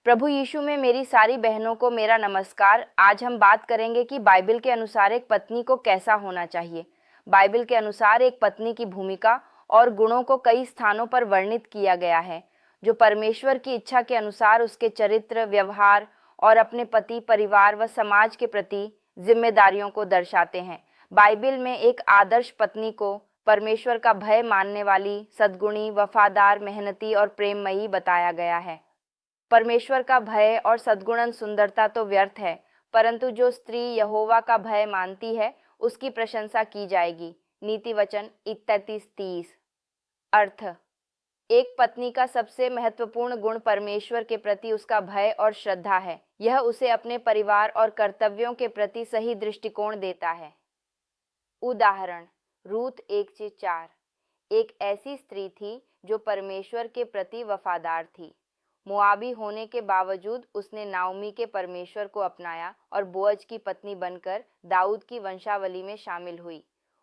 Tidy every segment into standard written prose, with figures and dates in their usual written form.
प्रभु यीशु में मेरी सारी बहनों को मेरा नमस्कार। आज हम बात करेंगे कि बाइबल के अनुसार एक पत्नी को कैसा होना चाहिए। बाइबल के अनुसार एक पत्नी की भूमिका और गुणों को कई स्थानों पर वर्णित किया गया है, जो परमेश्वर की इच्छा के अनुसार उसके चरित्र, व्यवहार और अपने पति, परिवार व समाज के प्रति जिम्मेदारियों को दर्शाते हैं। बाइबल में एक आदर्श पत्नी को परमेश्वर का भय मानने वाली, सद्गुणी, वफादार, मेहनती और प्रेममयी बताया गया है। परमेश्वर का भय और सद्गुणन सुंदरता तो व्यर्थ है, परंतु जो स्त्री यहोवा का भय मानती है उसकी प्रशंसा की जाएगी। नीति वचन 31:30। अर्थ: एक पत्नी का सबसे महत्वपूर्ण गुण परमेश्वर के प्रति उसका भय और श्रद्धा है। यह उसे अपने परिवार और कर्तव्यों के प्रति सही दृष्टिकोण देता है। उदाहरण: रूत 1:4। एक ऐसी स्त्री थी जो परमेश्वर के प्रति वफादार थी। मोआबी होने के बावजूद उसने नाओमी के परमेश्वर को अपनाया और बोअज की पत्नी बनकर दाऊद की वंशावली में शामिल हुई।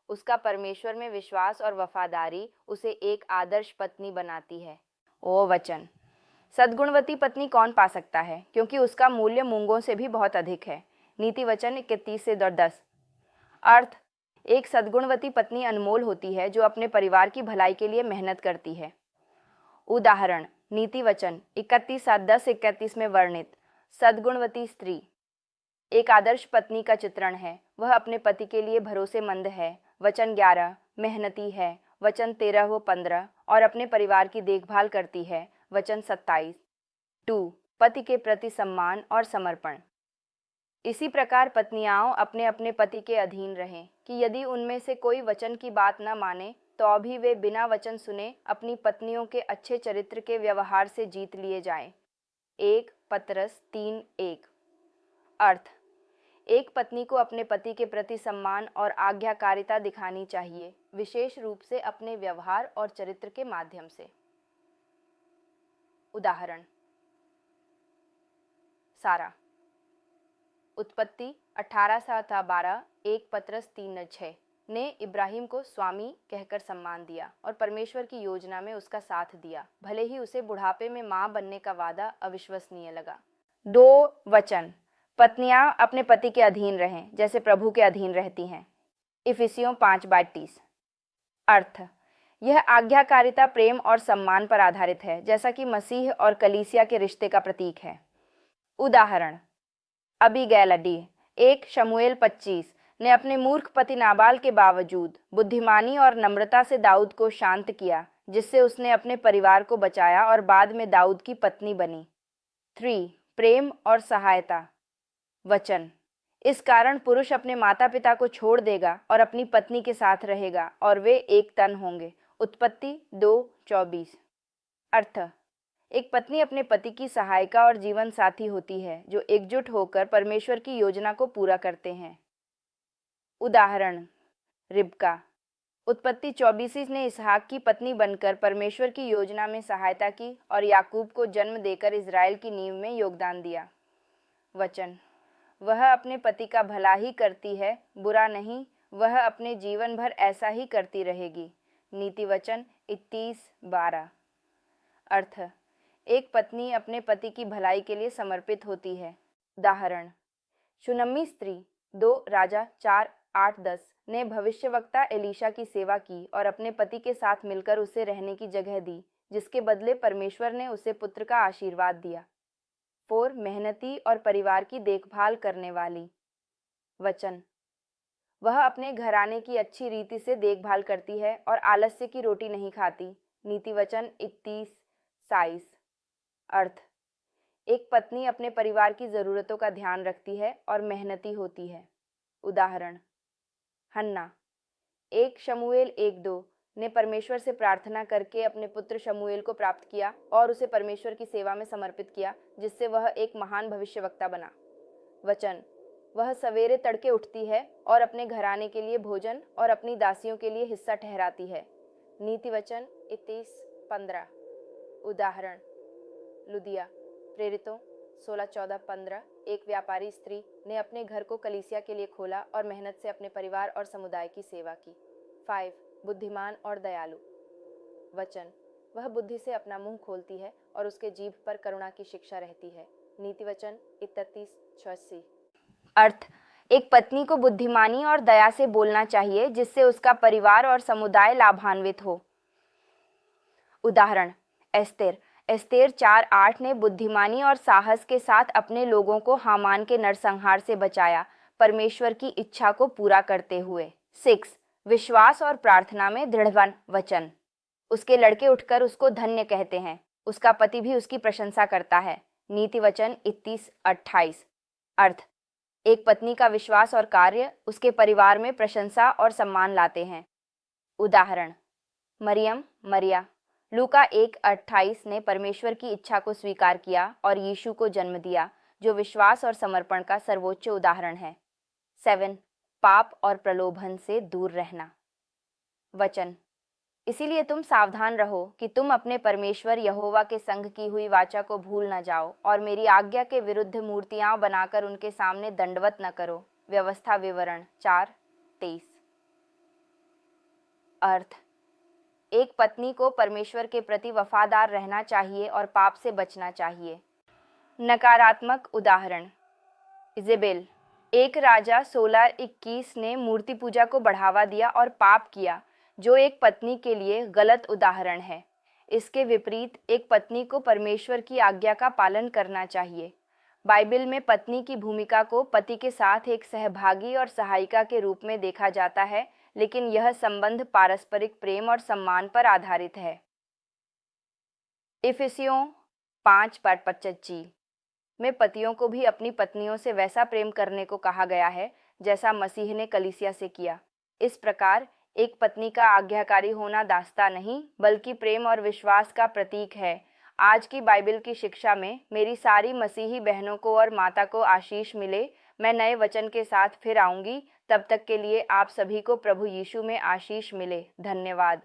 उसका परमेश्वर में विश्वास और वफादारी उसे एक आदर्श पत्नी बनाती है। ओ वचन: सद्गुणवती पत्नी कौन पा सकता है, क्योंकि उसका मूल्य मूंगों से भी बहुत अधिक है। नीति वचन 31-10। अर्थ: एक सद्गुणवती पत्नी अनमोल होती है जो अपने परिवार की भलाई के लिए मेहनत करती है। उदाहरण: नीति वचन 31:10-31 में वर्णित सद्गुणवती स्त्री एक आदर्श पत्नी का चित्रण है। वह अपने पति के लिए भरोसेमंद है। वचन 11। मेहनती है। वचन 13-15 और अपने परिवार की देखभाल करती है। वचन 27। 2. पति के प्रति सम्मान और समर्पण। इसी प्रकार पत्नियां अपने अपने पति के अधीन रहें कि यदि उनमें से कोई वचन की बात न माने तो भी वे बिना वचन सुने अपनी पत्नियों के अच्छे चरित्र के व्यवहार से जीत लिए जाएं। 1 पतरस 3:1। अर्थ: एक पत्नी को अपने पति के प्रति सम्मान और आज्ञाकारिता दिखानी चाहिए, विशेष रूप से अपने व्यवहार और चरित्र के माध्यम से। उदाहरण: सारा। उत्पत्ति 18:12, 1 पतरस 3:6 ने इब्राहिम को स्वामी कहकर सम्मान दिया और परमेश्वर की योजना में उसका साथ दिया, भले ही उसे बुढ़ापे में मां बनने का वादा अविश्वसनीय लगा। 2 वचन: पत्नियां अपने पति के अधीन रहें जैसे प्रभु के अधीन रहती हैं। इफिसियों 5:30। अर्थ: यह आज्ञाकारिता प्रेम और सम्मान पर आधारित है, जैसा कि मसीह और कलीसिया के रिश्ते का प्रतीक है। उदाहरण: अबीगैल 1 शमूएल 25 ने अपने मूर्ख पति नाबाल के बावजूद बुद्धिमानी और नम्रता से दाऊद को शांत किया, जिससे उसने अपने परिवार को बचाया और बाद में दाऊद की पत्नी बनी। 3 प्रेम और सहायता। वचन: इस कारण पुरुष अपने माता पिता को छोड़ देगा और अपनी पत्नी के साथ रहेगा और वे एक तन होंगे। उत्पत्ति 2:24। अर्थ: एक पत्नी अपने पति की सहायिका और जीवन साथी होती है, जो एकजुट होकर परमेश्वर की योजना को पूरा करते हैं। उदाहरण: रिबका। उत्पत्ति 24 ने इसहाक की पत्नी बनकर परमेश्वर की योजना में सहायता की और याकूब को जन्म देकर इज़राइल की नींव में योगदान दिया। वचन: वह अपने पति का भला ही करती है, बुरा नहीं। वह अपने जीवन भर ऐसा ही करती रहेगी। नीति वचन 31:12। अर्थ: एक पत्नी अपने पति की भलाई के लिए समर्पित होती है। उदाहरण: शूनम्मी स्त्री 2 राजा 4:8-10 ने भविष्यवक्ता एलीशा की सेवा की और अपने पति के साथ मिलकर उसे रहने की जगह दी, जिसके बदले परमेश्वर ने उसे पुत्र का आशीर्वाद दिया। 4 मेहनती और परिवार की देखभाल करने वाली। वचन: वह अपने घराने की अच्छी रीति से देखभाल करती है और आलस्य की रोटी नहीं खाती। नीति वचन 31:22। अर्थ: एक पत्नी अपने परिवार की ज़रूरतों का ध्यान रखती है और मेहनती होती है। उदाहरण: हन्ना 1 शमूएल 1:2 ने परमेश्वर से प्रार्थना करके अपने पुत्र शमूएल को प्राप्त किया और उसे परमेश्वर की सेवा में समर्पित किया, जिससे वह एक महान भविष्यवक्ता बना। वचन: वह सवेरे तड़के उठती है और अपने घराने के लिए भोजन और अपनी दासियों के लिए हिस्सा ठहराती है। नीति वचन 31:15। उदाहरण: लुदिया। प्रेरितों 16:14-15 एक व्यापारी स्त्री ने अपने घर को कलीसिया के लिए खोला और मेहनत से अपने परिवार और समुदाय की सेवा की। 5 बुद्धिमान और दयालु। वचन: वह बुद्धि से अपना मुंह खोलती है और उसके जीभ पर करुणा की शिक्षा रहती है। नीति वचन 31:86। अर्थ: एक पत्नी को बुद्धिमानी और दया से बोलना चाहिए जिससे उसका परिवार और समुदाय लाभान्वित हो। उदाहरण: एस्तेर 4:8 ने बुद्धिमानी और साहस के साथ अपने लोगों को हामान के नरसंहार से बचाया, परमेश्वर की इच्छा को पूरा करते हुए। 6. विश्वास और प्रार्थना में दृढ़ वचन। उसके लड़के उठकर उसको धन्य कहते हैं। उसका पति भी उसकी प्रशंसा करता है। नीति वचन 31:28। अर्थ: एक पत्नी का विश्वास और कार्य उसके परिवार में प्रशंसा और सम्मान लाते हैं। उदाहरण: मरिया लूका 1:28 ने परमेश्वर की इच्छा को स्वीकार किया और यीशु को जन्म दिया, जो विश्वास और समर्पण का सर्वोच्च उदाहरण है। 7. पाप और प्रलोभन से दूर रहना। वचन: इसीलिए तुम सावधान रहो कि तुम अपने परमेश्वर यहोवा के संग की हुई वाचा को भूल न जाओ और मेरी आज्ञा के विरुद्ध मूर्तियां बनाकर उनके सामने दंडवत न करो। व्यवस्था विवरण 4:23। अर्थ: एक पत्नी को परमेश्वर के प्रति वफादार रहना चाहिए और पाप से बचना चाहिए। नकारात्मक उदाहरण: इजेबेल 1 राजा 16:21 ने मूर्ति पूजा को बढ़ावा दिया और पाप किया, जो एक पत्नी के लिए गलत उदाहरण है। इसके विपरीत एक पत्नी को परमेश्वर की आज्ञा का पालन करना चाहिए। बाइबल में पत्नी की भूमिका को पति के साथ एक सहभागी और सहायिका के रूप में देखा जाता है, लेकिन यह संबंध पारस्परिक प्रेम और सम्मान पर आधारित है। इफिसियों 5:25 में पतियों को भी अपनी पत्नियों से वैसा प्रेम करने को कहा गया है जैसा मसीह ने कलीसिया से किया। इस प्रकार एक पत्नी का आज्ञाकारी होना दास्ता नहीं, बल्कि प्रेम और विश्वास का प्रतीक है। आज की बाइबल की शिक्षा में मेरी सारी मसीही बहनों को और माता को आशीष मिले। मैं नए वचन के साथ फिर आऊंगी। तब तक के लिए आप सभी को प्रभु यीशु में आशीष मिले। धन्यवाद।